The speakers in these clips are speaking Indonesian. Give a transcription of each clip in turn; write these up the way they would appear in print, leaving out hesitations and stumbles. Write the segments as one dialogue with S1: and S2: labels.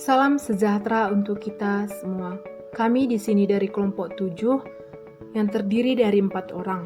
S1: Salam sejahtera untuk kita semua. Kami di sini dari kelompok 7 yang terdiri dari 4 orang.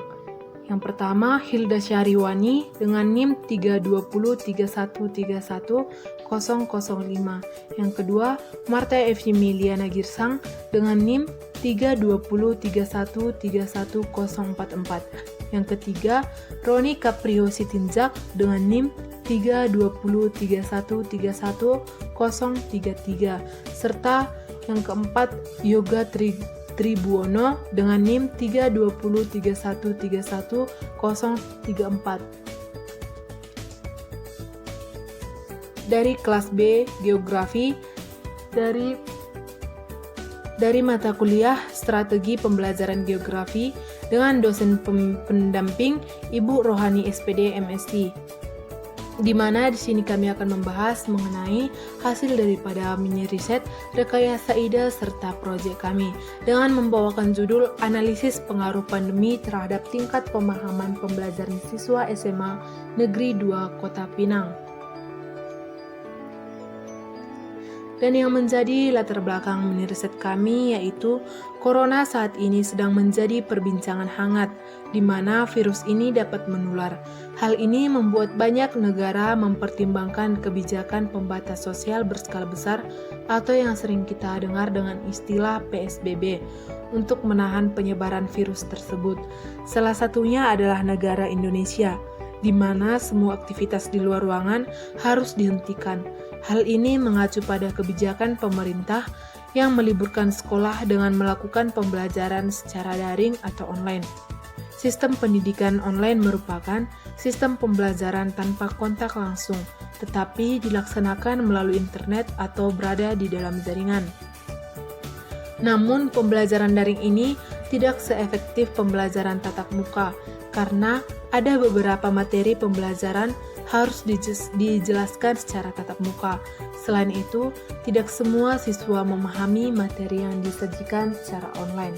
S1: Yang pertama, Hilda Syahriwani dengan NIM 32031311005. Yang kedua, Marta Evimiliana Girsang dengan NIM 32031311044. Yang ketiga, Roni Caprio Sitinjak dengan NIM 32031311033, serta yang keempat, Yoga Tribuono dengan NIM 32031311034. Dari kelas B Geografi dari mata kuliah Strategi Pembelajaran Geografi dengan dosen pendamping Ibu Rohani SPD MSc. Di mana di sini kami akan membahas mengenai hasil daripada mini riset rekayasa ide serta proyek kami dengan membawakan judul Analisis Pengaruh Pandemi Terhadap Tingkat Pemahaman Pembelajaran Siswa SMA Negeri 2 Kota Pinang. Dan yang menjadi latar belakang mini riset kami yaitu Corona saat ini sedang menjadi perbincangan hangat, di mana virus ini dapat menular. Hal ini membuat banyak negara mempertimbangkan kebijakan pembatas sosial berskala besar atau yang sering kita dengar dengan istilah PSBB untuk menahan penyebaran virus tersebut. Salah satunya adalah negara Indonesia, di mana semua aktivitas di luar ruangan harus dihentikan. Hal ini mengacu pada kebijakan pemerintah yang meliburkan sekolah dengan melakukan pembelajaran secara daring atau online. Sistem pendidikan online merupakan sistem pembelajaran tanpa kontak langsung, tetapi dilaksanakan melalui internet atau berada di dalam jaringan. Namun, pembelajaran daring ini tidak seefektif pembelajaran tatap muka, karena ada beberapa materi pembelajaran harus dijelaskan secara tatap muka. Selain itu, tidak semua siswa memahami materi yang disajikan secara online.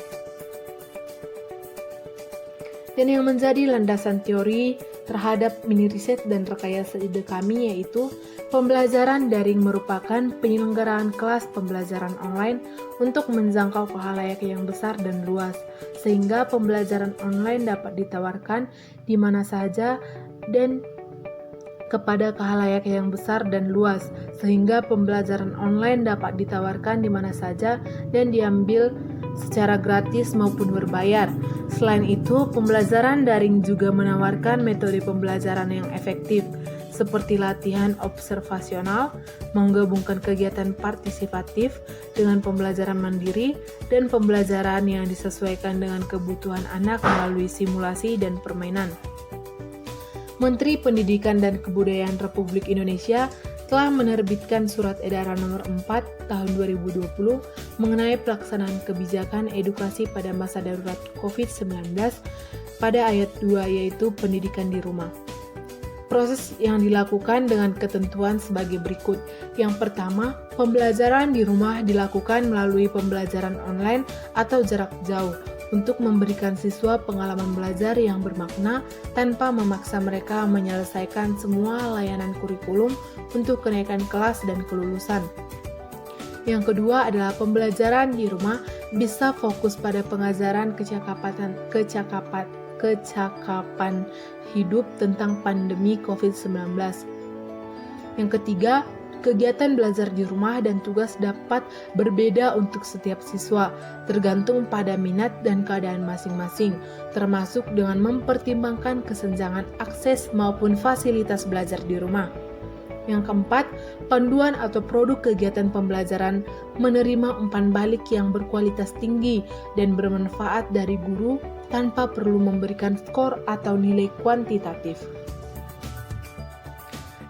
S1: Dan yang menjadi landasan teori terhadap mini riset dan rekayasa ide kami yaitu pembelajaran daring merupakan penyelenggaraan kelas pembelajaran online untuk menjangkau khalayak yang besar dan luas, sehingga pembelajaran online dapat ditawarkan di mana saja dan kepada khalayak yang besar dan luas, sehingga pembelajaran online dapat ditawarkan di mana saja dan diambil secara gratis maupun berbayar. Selain itu, pembelajaran daring juga menawarkan metode pembelajaran yang efektif, seperti latihan observasional, menggabungkan kegiatan partisipatif dengan pembelajaran mandiri, dan pembelajaran yang disesuaikan dengan kebutuhan anak melalui simulasi dan permainan. Menteri Pendidikan dan Kebudayaan Republik Indonesia telah menerbitkan Surat Edaran Nomor 4 Tahun 2020 mengenai pelaksanaan kebijakan edukasi pada masa darurat COVID-19 pada ayat 2 yaitu pendidikan di rumah. Proses yang dilakukan dengan ketentuan sebagai berikut. Yang pertama, pembelajaran di rumah dilakukan melalui pembelajaran online atau jarak jauh untuk memberikan siswa pengalaman belajar yang bermakna tanpa memaksa mereka menyelesaikan semua layanan kurikulum untuk kenaikan kelas dan kelulusan. Yang kedua adalah pembelajaran di rumah bisa fokus pada pengajaran kecakapan hidup tentang pandemi COVID-19. Yang ketiga, kegiatan belajar di rumah dan tugas dapat berbeda untuk setiap siswa, tergantung pada minat dan keadaan masing-masing, termasuk dengan mempertimbangkan kesenjangan akses maupun fasilitas belajar di rumah. Yang keempat, panduan atau produk kegiatan pembelajaran menerima umpan balik yang berkualitas tinggi dan bermanfaat dari guru tanpa perlu memberikan skor atau nilai kuantitatif.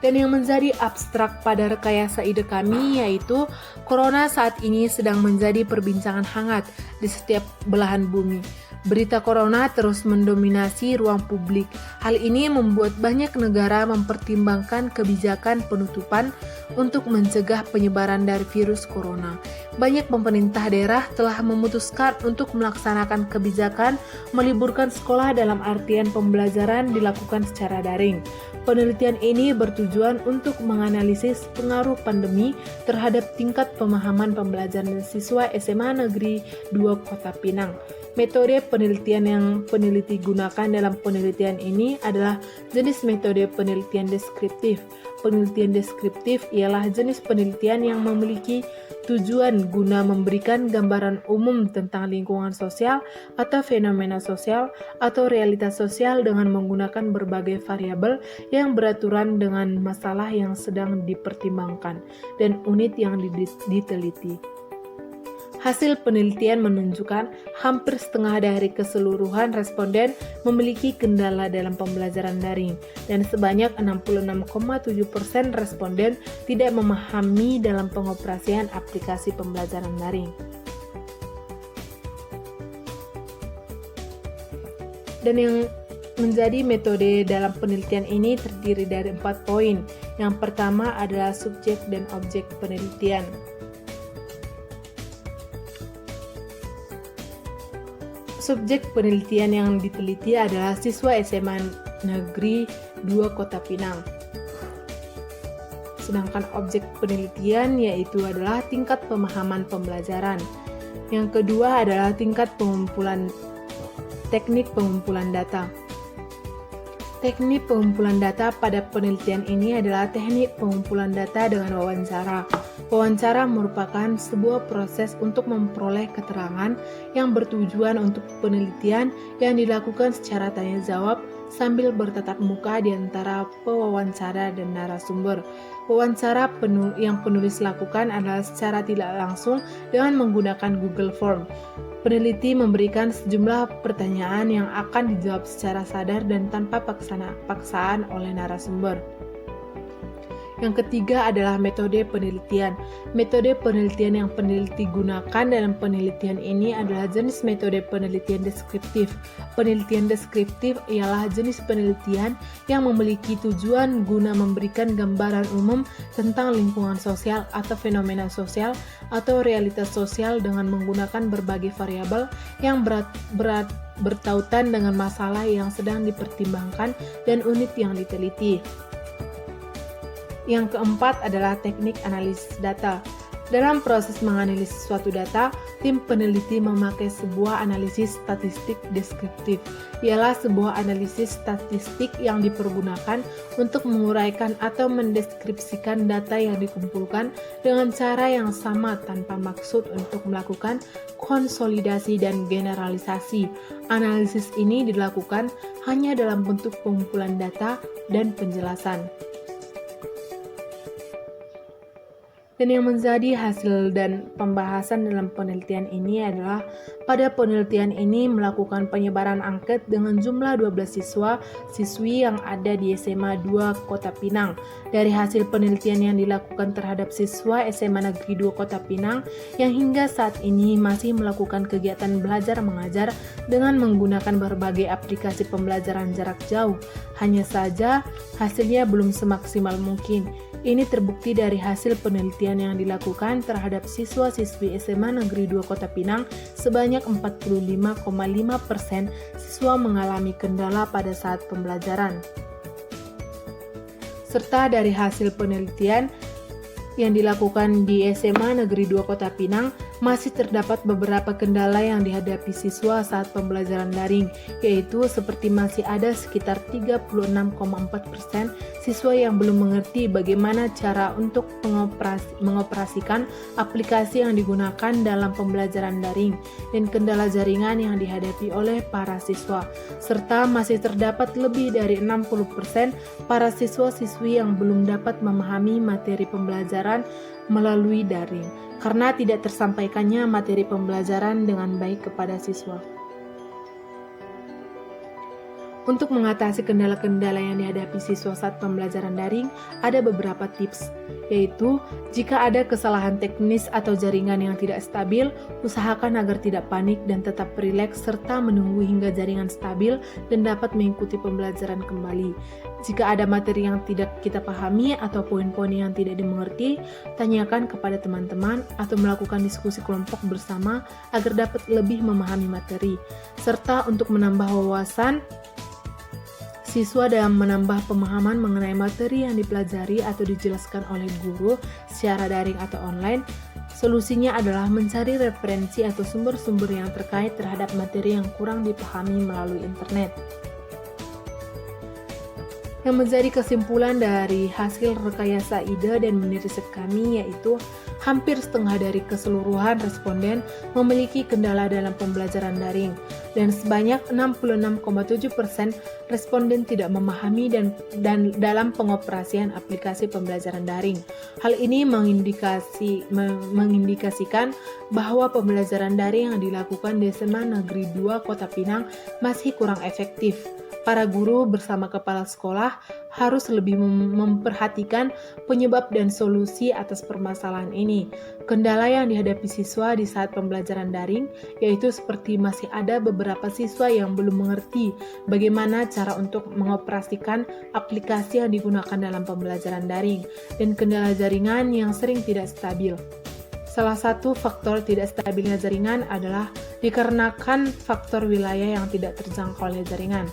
S1: Dan yang menjadi abstrak pada rekayasa ide kami yaitu Corona saat ini sedang menjadi perbincangan hangat di setiap belahan bumi. Berita Corona terus mendominasi ruang publik. Hal ini membuat banyak negara mempertimbangkan kebijakan penutupan untuk mencegah penyebaran dari virus Corona. Banyak pemerintah daerah telah memutuskan untuk melaksanakan kebijakan meliburkan sekolah dalam artian pembelajaran dilakukan secara daring. Penelitian ini bertujuan untuk menganalisis pengaruh pandemi terhadap tingkat pemahaman pembelajaran siswa SMA Negeri 2 Kota Pinang. Metode penelitian yang peneliti gunakan dalam penelitian ini adalah jenis metode penelitian deskriptif. Penelitian deskriptif ialah jenis penelitian yang memiliki tujuan guna memberikan gambaran umum tentang lingkungan sosial atau fenomena sosial atau realitas sosial dengan menggunakan berbagai variabel yang beraturan dengan masalah yang sedang dipertimbangkan dan unit yang diteliti. Hasil penelitian menunjukkan hampir setengah dari keseluruhan responden memiliki kendala dalam pembelajaran daring, dan sebanyak 66,7% responden tidak memahami dalam pengoperasian aplikasi pembelajaran daring. Dan yang menjadi metode dalam penelitian ini terdiri dari 4 poin. Yang pertama adalah subjek dan objek penelitian. Subjek penelitian yang diteliti adalah siswa SMA Negeri 2 Kota Pinang. Sedangkan objek penelitian yaitu adalah tingkat pemahaman pembelajaran. Yang kedua adalah teknik pengumpulan data. Teknik pengumpulan data pada penelitian ini adalah teknik pengumpulan data dengan wawancara. Wawancara merupakan sebuah proses untuk memperoleh keterangan yang bertujuan untuk penelitian yang dilakukan secara tanya jawab sambil bertatap muka di antara pewawancara dan narasumber. Wawancara yang penulis lakukan adalah secara tidak langsung dengan menggunakan Google Form. Peneliti memberikan sejumlah pertanyaan yang akan dijawab secara sadar dan tanpa paksaan oleh narasumber. Yang ketiga adalah metode penelitian. Metode penelitian yang peneliti gunakan dalam penelitian ini adalah jenis metode penelitian deskriptif. Penelitian deskriptif ialah jenis penelitian yang memiliki tujuan guna memberikan gambaran umum tentang lingkungan sosial atau fenomena sosial atau realitas sosial dengan menggunakan berbagai variabel yang bertautan dengan masalah yang sedang dipertimbangkan dan unit yang diteliti. Yang keempat adalah teknik analisis data. Dalam proses menganalisis suatu data, tim peneliti memakai sebuah analisis statistik deskriptif. Ialah sebuah analisis statistik yang dipergunakan untuk menguraikan atau mendeskripsikan data yang dikumpulkan dengan cara yang sama tanpa maksud untuk melakukan konsolidasi dan generalisasi. Analisis ini dilakukan hanya dalam bentuk pengumpulan data dan penjelasan. Dan yang menjadi hasil dan pembahasan dalam penelitian ini adalah pada penelitian ini melakukan penyebaran angket dengan jumlah 12 siswa-siswi yang ada di SMA 2 Kota Pinang. Dari hasil penelitian yang dilakukan terhadap siswa SMA Negeri 2 Kota Pinang yang hingga saat ini masih melakukan kegiatan belajar mengajar dengan menggunakan berbagai aplikasi pembelajaran jarak jauh. Hanya saja hasilnya belum semaksimal mungkin. Ini terbukti dari hasil penelitian yang dilakukan terhadap siswa-siswi SMA Negeri 2 Kota Pinang, sebanyak 45,5% siswa mengalami kendala pada saat pembelajaran. Serta dari hasil penelitian yang dilakukan di SMA Negeri 2 Kota Pinang, masih terdapat beberapa kendala yang dihadapi siswa saat pembelajaran daring, yaitu seperti masih ada sekitar 36,4% siswa yang belum mengerti bagaimana cara untuk mengoperasikan aplikasi yang digunakan dalam pembelajaran daring, dan kendala jaringan yang dihadapi oleh para siswa, serta masih terdapat lebih dari 60% para siswa-siswi yang belum dapat memahami materi pembelajaran melalui daring, karena tidak tersampaikannya materi pembelajaran dengan baik kepada siswa. Untuk mengatasi kendala-kendala yang dihadapi siswa saat pembelajaran daring, ada beberapa tips, yaitu jika ada kesalahan teknis atau jaringan yang tidak stabil, usahakan agar tidak panik dan tetap rileks serta menunggu hingga jaringan stabil dan dapat mengikuti pembelajaran kembali. Jika ada materi yang tidak kita pahami atau poin-poin yang tidak dimengerti, tanyakan kepada teman-teman atau melakukan diskusi kelompok bersama agar dapat lebih memahami materi. Serta untuk menambah wawasan, siswa dalam menambah pemahaman mengenai materi yang dipelajari atau dijelaskan oleh guru secara daring atau online. Solusinya adalah mencari referensi atau sumber-sumber yang terkait terhadap materi yang kurang dipahami melalui internet. Yang menjadi kesimpulan dari hasil rekayasa ide dan mini riset kami yaitu hampir setengah dari keseluruhan responden memiliki kendala dalam pembelajaran daring dan sebanyak 66,7% responden tidak memahami dan dalam pengoperasian aplikasi pembelajaran daring. Hal ini mengindikasikan bahwa pembelajaran daring yang dilakukan di SMA Negeri 2 Kota Pinang masih kurang efektif. Para guru bersama kepala sekolah harus lebih memperhatikan penyebab dan solusi atas permasalahan ini. Kendala yang dihadapi siswa di saat pembelajaran daring yaitu seperti masih ada beberapa siswa yang belum mengerti bagaimana cara untuk mengoperasikan aplikasi yang digunakan dalam pembelajaran daring dan kendala jaringan yang sering tidak stabil. Salah satu faktor tidak stabilnya jaringan adalah dikarenakan faktor wilayah yang tidak terjangkau oleh jaringan.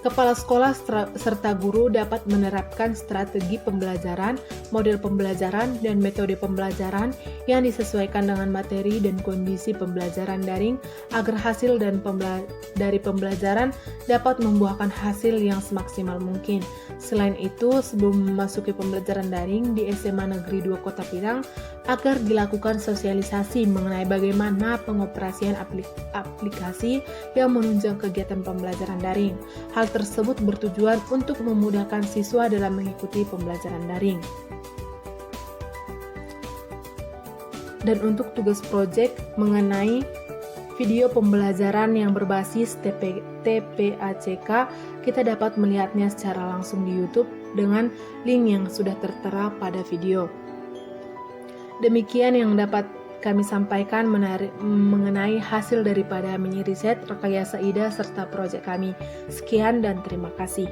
S1: Kepala sekolah serta guru dapat menerapkan strategi pembelajaran, model pembelajaran, dan metode pembelajaran yang disesuaikan dengan materi dan kondisi pembelajaran daring agar hasil dari pembelajaran dapat membuahkan hasil yang semaksimal mungkin. Selain itu, sebelum memasuki pembelajaran daring di SMA Negeri 2 Kota Pinang, agar dilakukan sosialisasi mengenai bagaimana pengoperasian aplikasi yang menunjang kegiatan pembelajaran daring. Hal tersebut bertujuan untuk memudahkan siswa dalam mengikuti pembelajaran daring. Dan untuk tugas proyek mengenai video pembelajaran yang berbasis TPACK, kita dapat melihatnya secara langsung di YouTube dengan link yang sudah tertera pada video. Demikian yang dapat kami sampaikan mengenai hasil daripada mini riset, rekayasa ide, serta proyek kami. Sekian dan terima kasih.